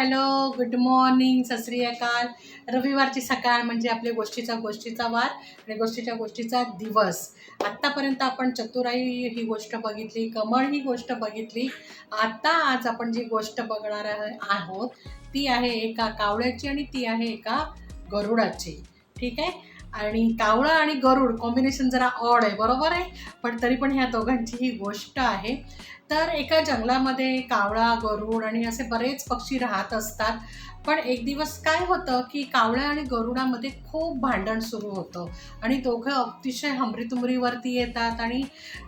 Hello, good morning, सत श्री अकाल. रविवारची सकाळ म्हणजे आपल्या गोष्टीचा वार आणि गोष्टीचा दिवस. आत्तापर्यंत आपण चतुराई ही गोष्ट बघितली, कमळ ही गोष्ट बघितली. आज आपण जी गोष्ट बघणार आहोत ती आहे एका कावळ्याची आणि ती आहे एका गरुडाची. ठीक आहे. आणि कावळा आणि गरुड कॉम्बिनेशन जरा ऑड आहे, बरोबर आहे, पण तरी पण ह्या दोघांची ही गोष्ट आहे. तर एका जंगलामध्ये कावळा, गरुड आणि असे बरेच पक्षी राहत असतात. पण एक दिवस काय होतं की कावळ्या आणि गरुडामध्ये खूप भांडण सुरू होतं आणि दोघं अतिशय हमरीतुमरीवरती येतात आणि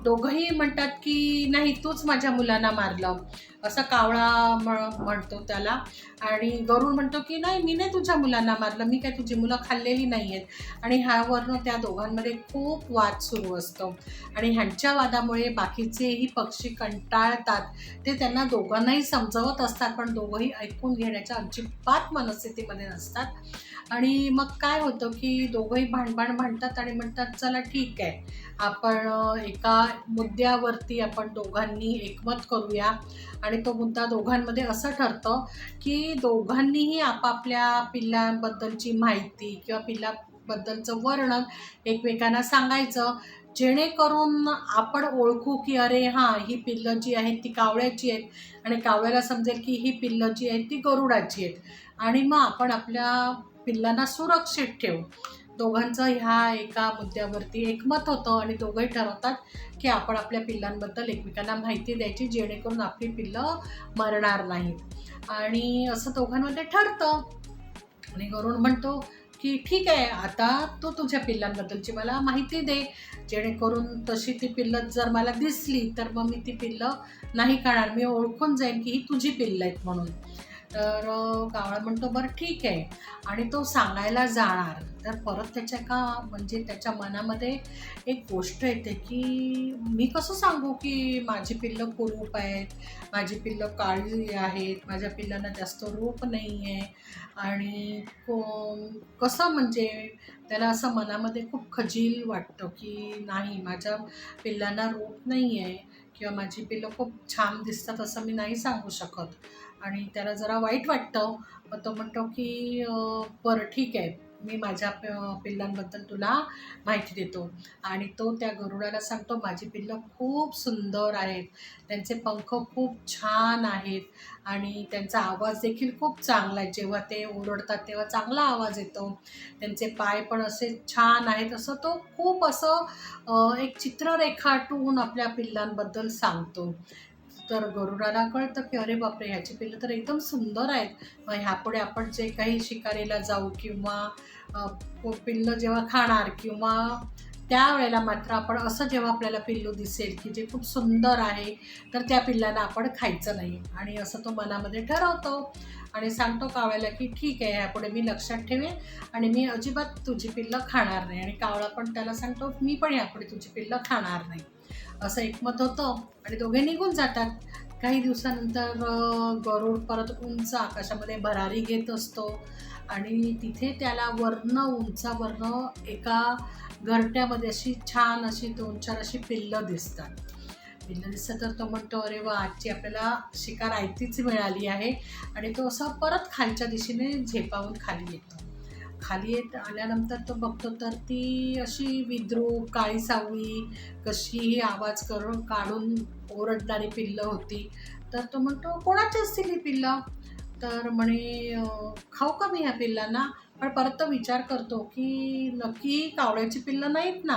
दोघंही म्हणतात की नाही, तूच माझ्या मुलांना मारलं, असं कावळा म्हणतो त्याला. आणि गरुड म्हणतो की नाही, मी नाही तुझ्या मुलांना मारलं, मी काय तुझी मुलं खाल्लेली नाही आहेत. आणि ह्यावरनं त्या दोघांमध्ये खूप वाद सुरू असतो आणि ह्यांच्या वादामुळे बाकीचेही पक्षी कंटाळतात. ते त्यांना दोघांनाही समजवत असतात, पण दोघंही ऐकून घेण्याच्या अजिबात मनस्थितीमध्ये नसतात. आणि मग काय होतं की दोघंही भांडतात आणि म्हणतात चला ठीक आहे, आपण एका मुद्द्यावरती आपण दोघांनी एकमत करूया. आणि तो मुद्दा दोघांमध्ये असं ठरतं की दोघांनीही आपापल्या पिल्लांबद्दलची माहिती किंवा पिल्लाबद्दलचं वर्णन एकमेकांना सांगायचं, जेणेकरून आपण ओळखू की अरे हां, ही पिल्लं जी आहेत ती कावळ्याची आहेत आणि कावळ्याला समजेल की ही पिल्लं जी आहेत ती गरुडाची आहेत. आणि मग आपण आपल्या पिल्लांना सुरक्षित ठेवू. दोघांचं ह्या एका मुद्द्यावरती एकमत होतं आणि दोघंही ठरवतात की आपण आपल्या पिल्लांबद्दल एकमेकांना माहिती द्यायची, जेणेकरून आपली पिल्लं मरणार नाहीत. आणि असं दोघांमध्ये ठरतं. आणि गरुड म्हणतो की ठीक आहे, आता तू तुझ्या पिल्लांबद्दलची मला माहिती दे, जेणेकरून तशी ती पिल्लं जर मला दिसली तर मग मी ती पिल्लं नाही खाणार, मी ओळखून जाईन की ही तुझी पिल्लं आहेत म्हणून. तर कावळा म्हणतो बरं ठीक आहे, आणि तो सांगायला जाणार तर परत त्याच्या मनामध्ये एक गोष्ट येते की मी कसं सांगू की माझी पिल्लं कुरूप आहेत, माझी पिल्लं काळी आहेत, माझ्या पिल्लांना जास्त रूप नाही आहे. आणि कसं म्हणजे त्याला असं मनामध्ये खूप खजील वाटतं की नाही, माझ्या पिल्लांना रूप नाही आहे किंवा माझी पिल्लं खूप छान दिसतात असं मी नाही सांगू शकत. आणि त्याला जरा वाईट वाटतं. मग तो म्हणतो की बरं ठीक आहे, मी माझ्या पिल्लांबद्दल तुला माहिती देतो. आणि तो त्या गरुडाला सांगतो माझी पिल्लं खूप सुंदर आहेत, त्यांचे पंख खूप छान आहेत आणि त्यांचा आवाज देखील खूप चांगला आहे, जेव्हा ते ओरडतात तेव्हा चांगला आवाज येतो, त्यांचे पाय पण असे छान आहेत. असं तो खूप असं एक चित्र रेखाटून आपल्या पिल्लांबद्दल सांगतो. तर गरुडाला कळतं की अरे बापरे, ह्याची पिल्लं तर एकदम सुंदर आहेत. मग ह्यापुढे आपण जे काही शिकारीला जाऊ किंवा पिल्लं जेव्हा खाणार किंवा त्यावेळेला मात्र आपण असं जेव्हा आपल्याला पिल्लू दिसेल की जे खूप सुंदर आहे, तर त्या पिल्लांना आपण खायचं नाही. आणि असं तो मनामध्ये ठरवतो आणि सांगतो कावळ्याला की ठीक आहे, ह्यापुढे मी लक्षात ठेवेन आणि मी अजिबात तुझी पिल्लं खाणार नाही. आणि कावळा पण त्याला सांगतो मी पण यापुढे तुझी पिल्लं खाणार नाही. असं एकमत होतं आणि दोघे निघून जातात. काही दिवसानंतर गरुड परत उंच आकाशामध्ये भरारी घेत असतो आणि तिथे त्याला उंचावरनं एका घरट्यामध्ये अशी छान अशी 2-4 अशी पिल्लं दिसतात. तर तो म्हणतो अरे वा, आजची आपल्याला शिकार आयतीच मिळाली आहे. आणि तो असा परत खालच्या दिशेने झेपावून खाली येतो. आल्यानंतर तो बघतो तर ती अशी विद्रूप काळी सावळी कशीही आवाज काढून ओरडणारी पिल्लं होती. तर तो म्हणतो कोणाची असतील ही पिल्लं? तर म्हणे खाऊ का मी ह्या पिल्लांना? पण परत तो विचार करतो की नक्की कावळ्याची पिल्लं नाहीत ना,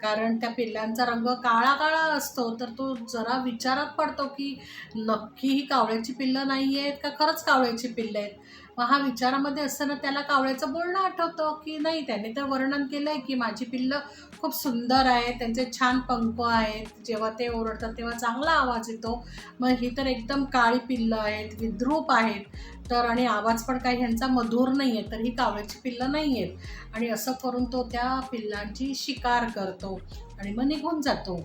कारण त्या पिल्लांचा रंग काळा काळा असतो. तर तो जरा विचारात पडतो की नक्की ही कावळ्याची पिल्लं नाही आहेत का खरंच कावळ्याची पिल्लं आहेत. मग हा विचारामध्ये असताना त्याला कावळ्याचं बोलणं आठवतं की नाही, त्याने तर वर्णन केलं आहे की माझी पिल्लं खूप सुंदर आहे, त्यांचे छान पंख आहेत, जेव्हा ते ओरडतात तेव्हा चांगला आवाज येतो. मग ही तर एकदम काळी पिल्लं आहेत, विद्रूप आहेत, तर आणि आवाज पण काही ह्यांचा मधुर नाही आहे, तर ही कावळ्याची पिल्लं नाही आहेत. आणि असं करून तो त्या पिल्लांची शिकार करतो आणि मग निघून जातो.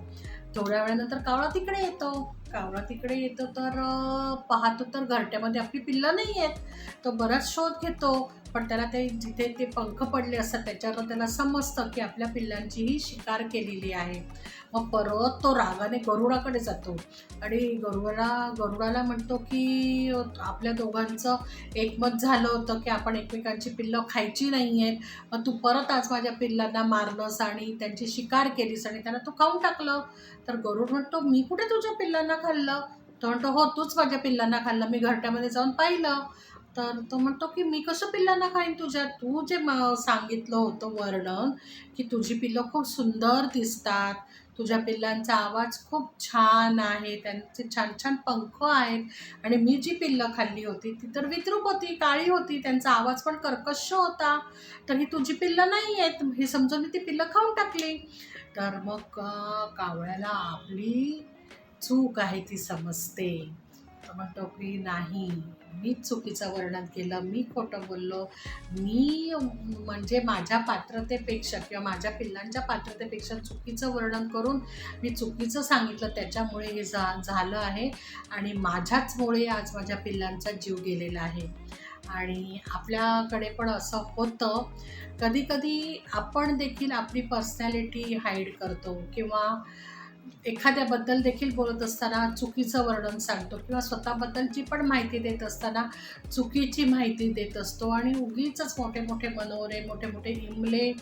थोड्या वेळानंतर कावळा तिकडे येतो कावळा तिकडे येतो तर पाहतो तर घरट्यामध्ये आपली पिल्लं नाही आहेत. तो बराच शोध घेतो, पण त्याला ते जिथे ते पंख पडले असतात त्याच्यावर त्याला समजतं की आपल्या पिल्लांचीही शिकार केलेली आहे. मग परत तो रागाने गरुडाकडे जातो आणि गरुडाला म्हणतो की आपल्या दोघांचं एकमत झालं होतं की आपण एकमेकांची पिल्लं खायची नाही आहेत. मग तू परत आज माझ्या पिल्लांना मारलंस आणि त्यांची शिकार केलीस आणि त्यांना तू खाऊन टाकलं. तर गरुड म्हणतो, मी कुठे तुझ्या पिल्लांना खाल्लं? तो म्हणतो, हो तूच माझ्या पिल्लांना खाल्लं, मी घरट्यामध्ये जाऊन पाहिलं. तर तो म्हणतो की मी कसं पिल्लांना खाईन तुझ्या, तू जे सांगितलं होतं वर्णन की तुझी पिल्लं खूप सुंदर दिसतात, तुझ्या पिल्लांचा आवाज खूप छान आहे, त्यांचे छान छान पंख आहेत आणि मी जी पिल्लं खाल्ली होती ती तर विद्रूप होती, काळी होती, त्यांचा आवाज पण कर्कश होता, तर ही तुझी पिल्लं नाही आहेत, हे समजून मी ती पिल्लं खाऊन टाकली. तर मग कावळ्याला आपली चूक आहे ती समजते. तो म्हणतो की नाही, मीच चुकीचं वर्णन केलं, मी खोटं बोललो, मी म्हणजे माझ्या पात्रतेपेक्षा किंवा माझ्या पिल्लांच्या पात्रतेपेक्षा चुकीचं वर्णन करून मी चुकीचं सांगितलं, त्याच्यामुळे हे झालं आहे आणि माझ्याचमुळे आज माझ्या पिल्लांचा जीव गेलेला आहे. आणि आपल्याकडे पण असं होतं, कधी-कधी आपण देखील आपली पर्सनॅलिटी हाईड करतो किंवा एखाद्याबद्दल देखील बोलत असताना चुकीचं वर्णन सांगतो किंवा स्वतःबद्दलची पण माहिती देत असताना चुकीची माहिती देत असतो आणि उगीचच मोठे-मोठे मनोरे, मोठे-मोठे इमले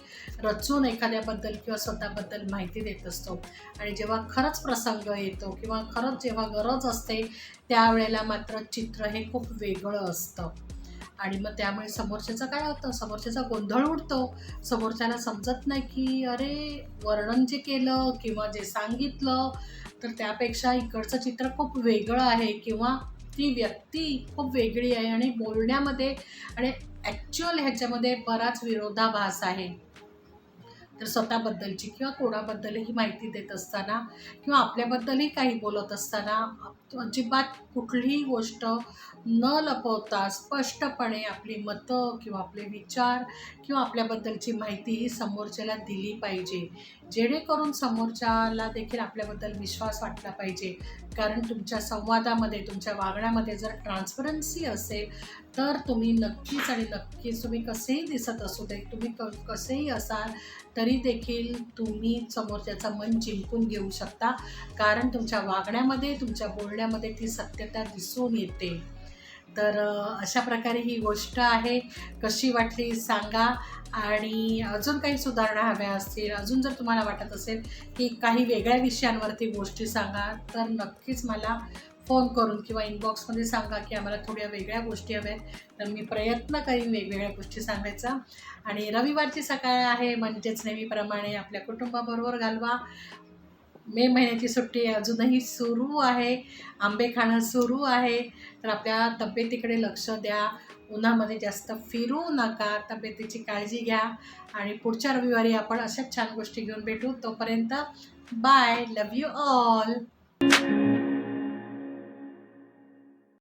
रचून एखाद्याबद्दल किंवा स्वतःबद्दल माहिती देत असतो. आणि जेव्हा खरंच प्रसंग येतो किंवा खरंच जेव्हा गरज असते, त्यावेळेला मात्र चित्र हे खूप वेगळं असतं. आणि मग त्यामुळे समोरच्याचं काय होतं, समोरच्याचा गोंधळ उडतो. समोरच्याला समजत नाही की अरे, वर्णन जे केलं किंवा जे सांगितलं तर त्यापेक्षा इकडचं चित्र खूप वेगळं आहे किंवा ती व्यक्ती खूप वेगळी आहे आणि बोलण्यामध्ये आणि ॲक्च्युअल ह्याच्यामध्ये बराच विरोधाभास आहे. तर स्वतःबद्दलची किंवा कोणाबद्दलही माहिती देत असताना किंवा आपल्याबद्दलही काही बोलत असताना अजिबात कुठलीही गोष्ट न लपवता स्पष्टपणे आपली मतं किंवा आपले विचार किंवा आपल्याबद्दलची माहिती ही समोरच्याला दिली पाहिजे, जेणेकरून समोरच्याला देखील आपल्याबद्दल विश्वास वाटला पाहिजे. कारण तुमच्या संवादामध्ये, तुमच्या वागण्यामध्ये जर ट्रान्सपरन्सी असेल तर तुम्ही नक्कीच आणि नक्कीच, तुम्ही कसेही दिसत असू दे, तुम्ही कसेही असाल तरी देखील तुम्ही समोरच्याचं मन जिंकून घेऊ शकता. कारण तुमच्या वागण्यामध्ये, तुमच्या बोलण्यामध्ये ती सत्यता दिसून येते. तर अशा प्रकारे ही गोष्ट आहे. कशी वाटली सांगा आणि अजून काही सुधारणा हव्या असतील, अजून जर तुम्हाला वाटत असेल की काही वेगळ्या विषयांवरती गोष्टी सांगा, तर नक्कीच मला फोन करून किंवा इनबॉक्समध्ये सांगा की आम्हाला थोड्या वेगळ्या गोष्टी हव्या आहेत. तर मी प्रयत्न करीन वेगवेगळ्या गोष्टी सांगायचा. आणि रविवारची सकाळ आहे म्हणजेच नेहमीप्रमाणे आपल्या कुटुंबाबरोबर घालवा. मे महिन्याची सुट्टी अजूनही सुरू आहे. आंबे खाणं सुरू आहे. तर आपल्या तब्येतीकडे लक्ष द्या. उन्हामध्ये जास्त फिरू नका. तब्येतीची काळजी घ्या आणि पुढच्या रविवारी आपण अशाच छान गोष्टी घेऊन भेटू. तोपर्यंत बाय. Love you all.